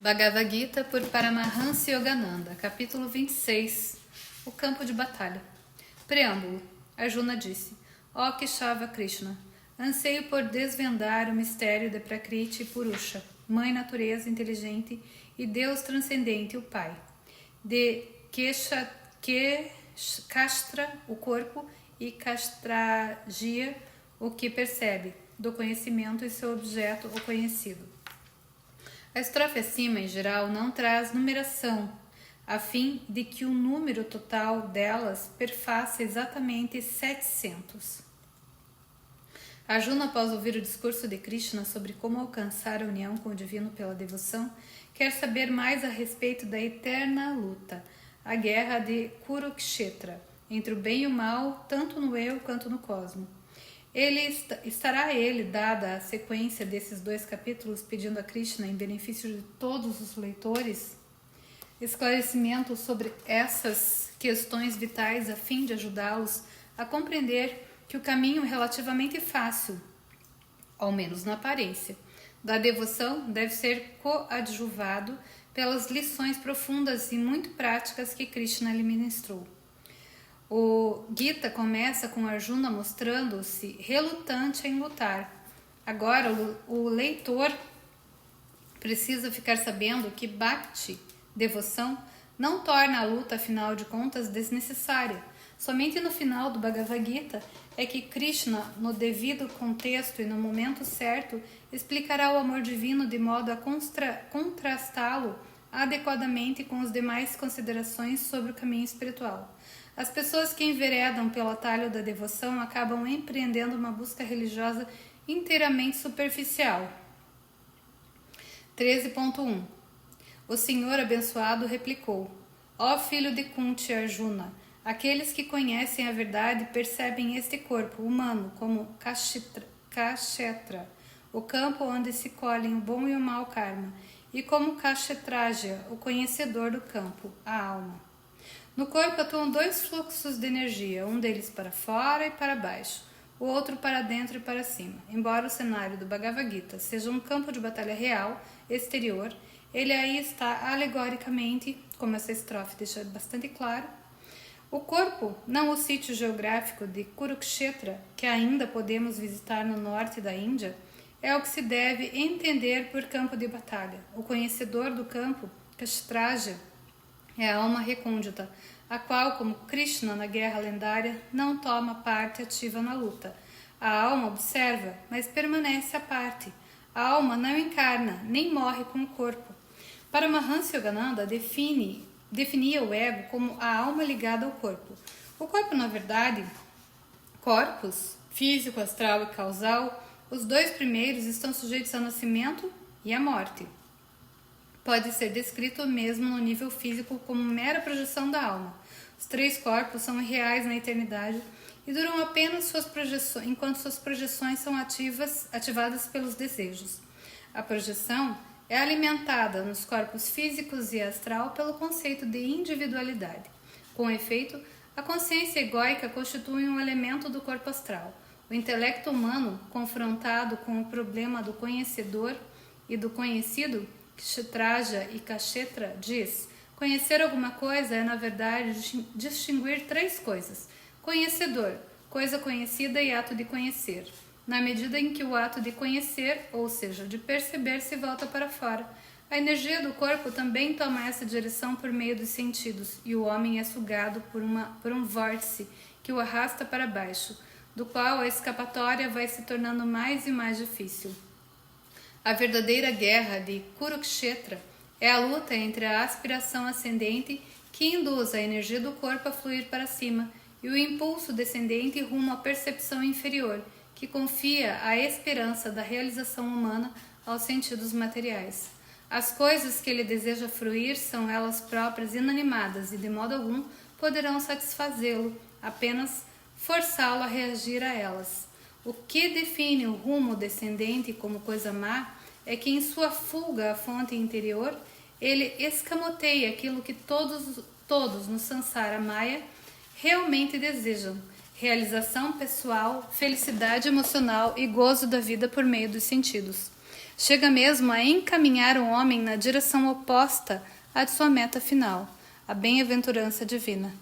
Bhagavad Gita por Paramahansa Yogananda, capítulo 26, o campo de batalha. Preâmbulo. Arjuna disse: Ó Keshava Krishna, anseio por desvendar o mistério de Prakriti e Purusha, mãe natureza inteligente e Deus transcendente, o Pai. De Kashtra, o corpo, e Kastragia, o que percebe, do conhecimento e seu objeto, o conhecido. A estrofe acima, em geral, não traz numeração, a fim de que o número total delas perfaça exatamente 700. Arjuna, após ouvir o discurso de Krishna sobre como alcançar a união com o divino pela devoção, quer saber mais a respeito da eterna luta, a guerra de Kurukshetra, entre o bem e o mal, tanto no eu quanto no cosmo. Estará dada a sequência desses dois capítulos, pedindo a Krishna, em benefício de todos os leitores, esclarecimento sobre essas questões vitais a fim de ajudá-los a compreender que o caminho é relativamente fácil, ao menos na aparência, da devoção deve ser coadjuvado pelas lições profundas e muito práticas que Krishna lhe ministrou. O Gita começa com Arjuna mostrando-se relutante em lutar. Agora, o leitor precisa ficar sabendo que Bhakti, devoção, não torna a luta, afinal de contas, desnecessária. Somente no final do Bhagavad Gita é que Krishna, no devido contexto e no momento certo, explicará o amor divino de modo a contrastá-lo adequadamente com as demais considerações sobre o caminho espiritual. As pessoas que enveredam pelo atalho da devoção acabam empreendendo uma busca religiosa inteiramente superficial. 13.1 O Senhor abençoado replicou: Ó filho de Kunti Arjuna, aqueles que conhecem a verdade percebem este corpo humano como Kshetra, o campo onde se colhem o bom e o mau karma, e como Kshetraja, o conhecedor do campo, a alma. No corpo atuam dois fluxos de energia, um deles para fora e para baixo, o outro para dentro e para cima. Embora o cenário do Bhagavad Gita seja um campo de batalha real, exterior, ele aí está alegoricamente, como essa estrofe deixa bastante claro. O corpo, não o sítio geográfico de Kurukshetra, que ainda podemos visitar no norte da Índia, é o que se deve entender por campo de batalha. O conhecedor do campo, Kshetraja, é a alma recôndita, a qual, como Krishna na guerra lendária, não toma parte ativa na luta. A alma observa, mas permanece à parte. A alma não encarna, nem morre com o corpo. Paramahansa Yogananda definia o ego como a alma ligada ao corpo. O corpo, na verdade, corpos, físico, astral e causal, os dois primeiros estão sujeitos ao nascimento e à morte. Pode ser descrito mesmo no nível físico como mera projeção da alma. Os três corpos são reais na eternidade e duram apenas suas projeções, enquanto suas projeções são ativadas pelos desejos. A projeção é alimentada nos corpos físicos e astral pelo conceito de individualidade. Com efeito, a consciência egóica constitui um elemento do corpo astral. O intelecto humano, confrontado com o problema do conhecedor e do conhecido, Kshetraja e Kshetra, diz: conhecer alguma coisa é, na verdade, distinguir três coisas: conhecedor, coisa conhecida e ato de conhecer. Na medida em que o ato de conhecer, ou seja, de perceber, se volta para fora, a energia do corpo também toma essa direção por meio dos sentidos, e o homem é sugado por um vórtice que o arrasta para baixo, do qual a escapatória vai se tornando mais e mais difícil. A verdadeira guerra de Kurukshetra é a luta entre a aspiração ascendente que induz a energia do corpo a fluir para cima e o impulso descendente rumo à percepção inferior, que confia a esperança da realização humana aos sentidos materiais. As coisas que ele deseja fruir são elas próprias inanimadas e de modo algum poderão satisfazê-lo, apenas forçá-lo a reagir a elas. O que define o rumo descendente como coisa má é que em sua fuga à fonte interior, ele escamoteia aquilo que todos no Sansara Maya realmente desejam: realização pessoal, felicidade emocional e gozo da vida por meio dos sentidos. Chega mesmo a encaminhar o homem na direção oposta à de sua meta final, a bem-aventurança divina.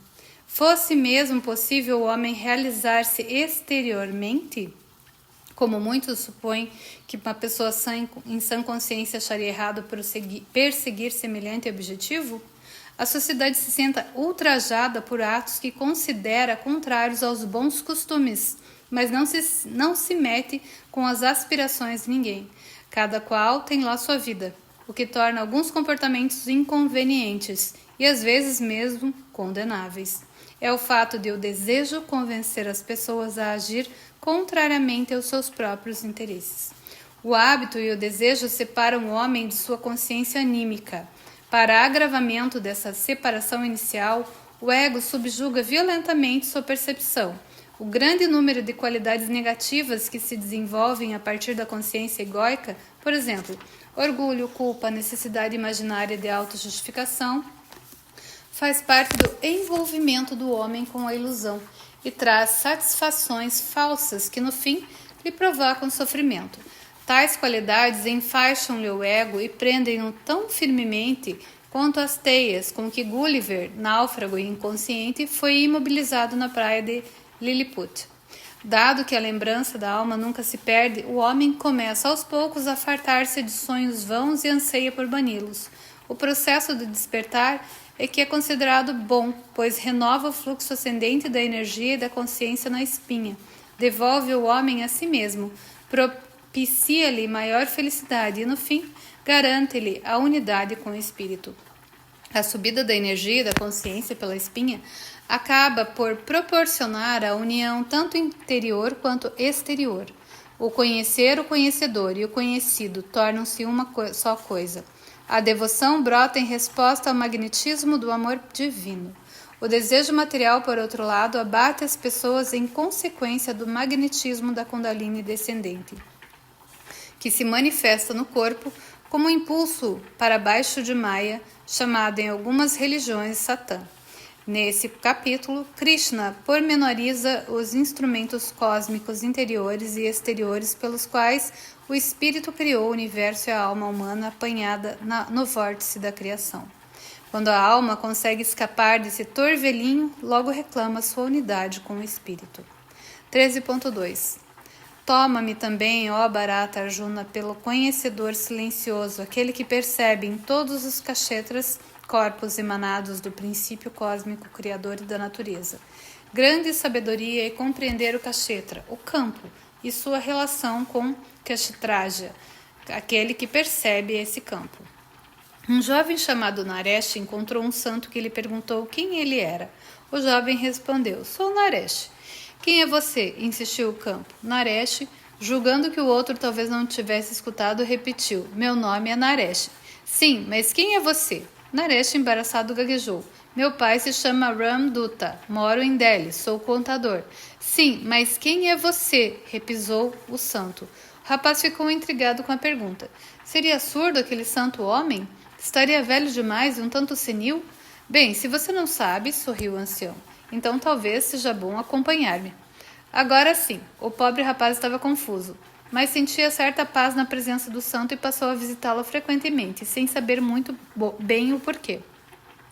Fosse mesmo possível o homem realizar-se exteriormente, como muitos supõem que uma pessoa em sã consciência acharia errado perseguir semelhante objetivo, a sociedade se senta ultrajada por atos que considera contrários aos bons costumes, mas não se mete com as aspirações de ninguém. Cada qual tem lá sua vida, o que torna alguns comportamentos inconvenientes e às vezes mesmo condenáveis. É o fato de o desejo convencer as pessoas a agir contrariamente aos seus próprios interesses. O hábito e o desejo separam o homem de sua consciência anímica. Para agravamento dessa separação inicial, o ego subjuga violentamente sua percepção. O grande número de qualidades negativas que se desenvolvem a partir da consciência egóica, por exemplo, orgulho, culpa, necessidade imaginária de autojustificação, faz parte do envolvimento do homem com a ilusão e traz satisfações falsas que, no fim, lhe provocam sofrimento. Tais qualidades enfaixam-lhe o ego e prendem-no tão firmemente quanto as teias com que Gulliver, náufrago e inconsciente, foi imobilizado na praia de Lilliput. Dado que a lembrança da alma nunca se perde, o homem começa aos poucos a fartar-se de sonhos vãos e anseia por bani-los. O processo de despertar é que é considerado bom, pois renova o fluxo ascendente da energia e da consciência na espinha, devolve o homem a si mesmo, propicia-lhe maior felicidade e, no fim, garante-lhe a unidade com o espírito. A subida da energia e da consciência pela espinha acaba por proporcionar a união tanto interior quanto exterior. O conhecer, o conhecedor e o conhecido tornam-se uma só coisa. A devoção brota em resposta ao magnetismo do amor divino. O desejo material, por outro lado, abate as pessoas em consequência do magnetismo da Kundalini descendente, que se manifesta no corpo como um impulso para baixo de Maya, chamado em algumas religiões Satã. Nesse capítulo, Krishna pormenoriza os instrumentos cósmicos interiores e exteriores pelos quais o espírito criou o universo e a alma humana apanhada no vórtice da criação. Quando a alma consegue escapar desse torvelinho, logo reclama sua unidade com o espírito. 13.2 Toma-me também, ó Bharata Arjuna, pelo conhecedor silencioso, aquele que percebe em todos os kshetras corpos emanados do princípio cósmico criador da natureza. Grande sabedoria é compreender o kshetra, o campo, e sua relação com kshetraja, aquele que percebe esse campo. Um jovem chamado Naresh encontrou um santo que lhe perguntou quem ele era. O jovem respondeu: sou Naresh. Quem é você? Insistiu o campo. Naresh, julgando que o outro talvez não tivesse escutado, repetiu: meu nome é Naresh. Sim, mas quem é você? Naresh, embaraçado, gaguejou. Meu pai se chama Ram Dutta. Moro em Delhi. Sou contador. Sim, mas quem é você? Repisou o santo. O rapaz ficou intrigado com a pergunta. Seria surdo aquele santo homem? Estaria velho demais e um tanto senil? Bem, se você não sabe, sorriu o ancião, então talvez seja bom acompanhar-me. Agora sim, o pobre rapaz estava confuso, mas sentia certa paz na presença do santo e passou a visitá-lo frequentemente, sem saber muito bem o porquê.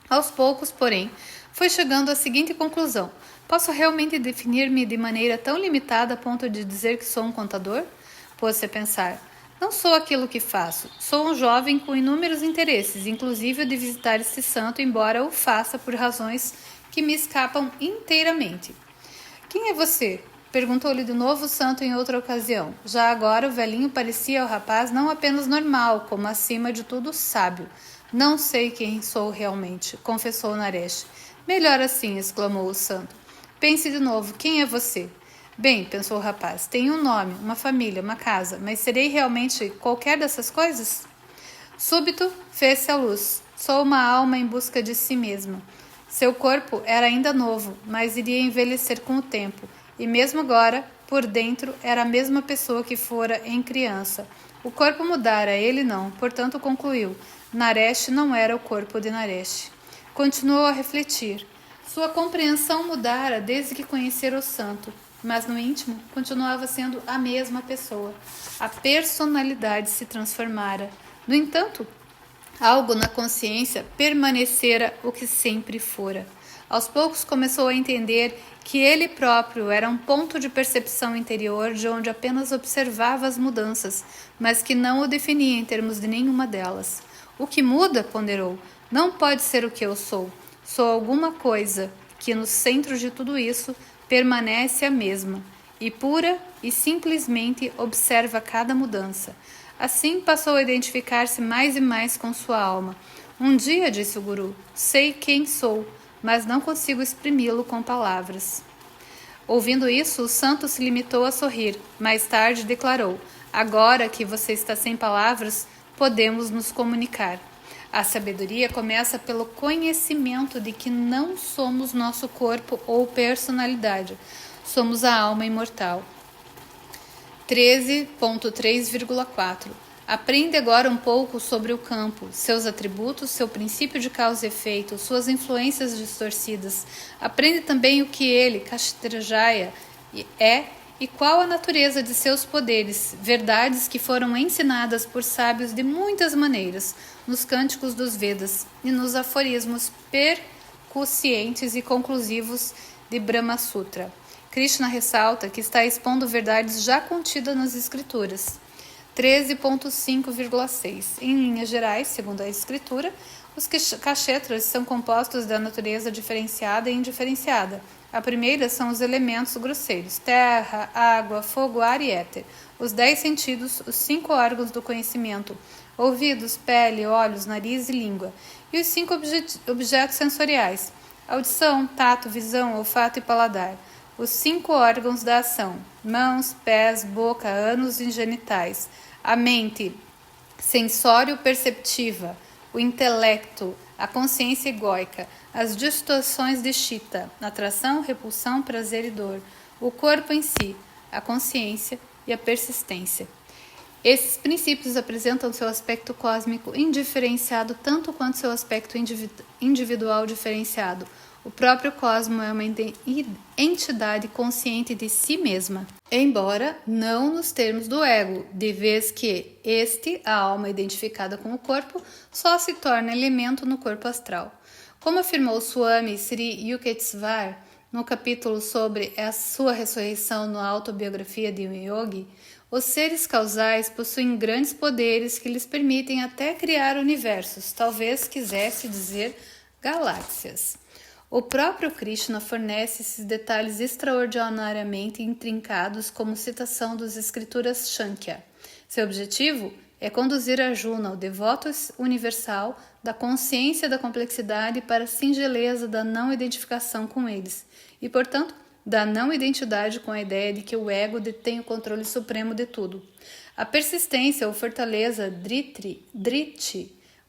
Aos poucos, porém, foi chegando à seguinte conclusão: posso realmente definir-me de maneira tão limitada a ponto de dizer que sou um contador? Pôs-se a pensar: não sou aquilo que faço, sou um jovem com inúmeros interesses, inclusive o de visitar esse santo, embora o faça por razões que me escapam inteiramente. Quem é você? Perguntou-lhe de novo o santo em outra ocasião. Já agora o velhinho parecia ao rapaz não apenas normal, como acima de tudo sábio. Não sei quem sou realmente, confessou Naresh. Melhor assim, exclamou o santo. Pense de novo, quem é você? Bem, pensou o rapaz, tenho um nome, uma família, uma casa, mas serei realmente qualquer dessas coisas? Súbito, fez-se a luz. Sou uma alma em busca de si mesma. Seu corpo era ainda novo, mas iria envelhecer com o tempo, e mesmo agora, por dentro, era a mesma pessoa que fora em criança. O corpo mudara, ele não, portanto concluiu. Naresh não era o corpo de Naresh. Continuou a refletir. Sua compreensão mudara desde que conhecera o santo. mas no íntimo continuava sendo a mesma pessoa. A personalidade se transformara. No entanto, algo na consciência permanecera o que sempre fora. Aos poucos começou a entender que ele próprio era um ponto de percepção interior de onde apenas observava as mudanças, mas que não o definia em termos de nenhuma delas. O que muda, ponderou, não pode ser o que eu sou. Sou alguma coisa que no centro de tudo isso permanece a mesma, e pura e simplesmente observa cada mudança. Assim passou a identificar-se mais e mais com sua alma. Um dia, disse o guru, sei quem sou, mas não consigo exprimi-lo com palavras. Ouvindo isso, o santo se limitou a sorrir. Mais tarde declarou, agora que você está sem palavras, podemos nos comunicar. A sabedoria começa pelo conhecimento de que não somos nosso corpo ou personalidade. Somos a alma imortal. 13.3,4 Aprende agora um pouco sobre o campo, seus atributos, seu princípio de causa e efeito, suas influências distorcidas. Aprende também o que ele, Kshatrajaya, é e qual a natureza de seus poderes, verdades que foram ensinadas por sábios de muitas maneiras, nos cânticos dos Vedas e nos aforismos percussientes e conclusivos de Brahma Sutra. Krishna ressalta que está expondo verdades já contidas nas escrituras. 13.5,6 Em linhas gerais, segundo a escritura, os kshetras são compostos da natureza diferenciada e indiferenciada. A primeira são os elementos grosseiros, terra, água, fogo, ar e éter. Os 10 sentidos, os 5 órgãos do conhecimento, ouvidos, pele, olhos, nariz e língua. E os 5 objetos sensoriais, audição, tato, visão, olfato e paladar. Os 5 órgãos da ação, mãos, pés, boca, ânus e genitais. A mente sensório-perceptiva, o intelecto, a consciência egóica, as distorções de Chitta, atração, repulsão, prazer e dor, o corpo em si, a consciência e a persistência. Esses princípios apresentam seu aspecto cósmico indiferenciado tanto quanto seu aspecto individual diferenciado. O próprio cosmo é uma entidade consciente de si mesma, embora não nos termos do ego, de vez que a alma identificada com o corpo, só se torna elemento no corpo astral. Como afirmou Swami Sri Yukteswar no capítulo sobre a sua ressurreição na autobiografia de um yogi, os seres causais possuem grandes poderes que lhes permitem até criar universos, talvez quisesse dizer galáxias. O próprio Krishna fornece esses detalhes extraordinariamente intrincados como citação das escrituras Shankya. Seu objetivo é conduzir Arjuna, o devoto universal, da consciência da complexidade para a singeleza da não identificação com eles, e, portanto, da não identidade com a ideia de que o ego detém o controle supremo de tudo. A persistência ou fortaleza Driti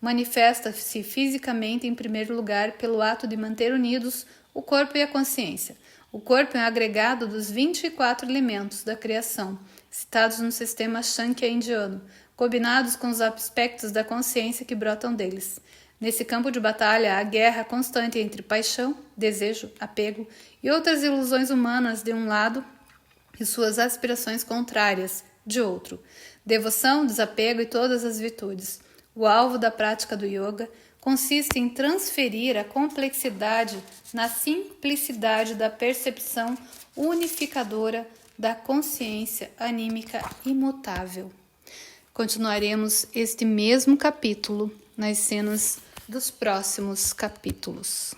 manifesta-se fisicamente em primeiro lugar pelo ato de manter unidos o corpo e a consciência. O corpo é um agregado dos 24 elementos da criação, citados no sistema Shankya indiano, combinados com os aspectos da consciência que brotam deles. Nesse campo de batalha há guerra constante entre paixão, desejo, apego e outras ilusões humanas de um lado e suas aspirações contrárias, de outro. Devoção, desapego e todas as virtudes. O alvo da prática do yoga consiste em transferir a complexidade na simplicidade da percepção unificadora da consciência anímica imutável. Continuaremos este mesmo capítulo nas cenas dos próximos capítulos.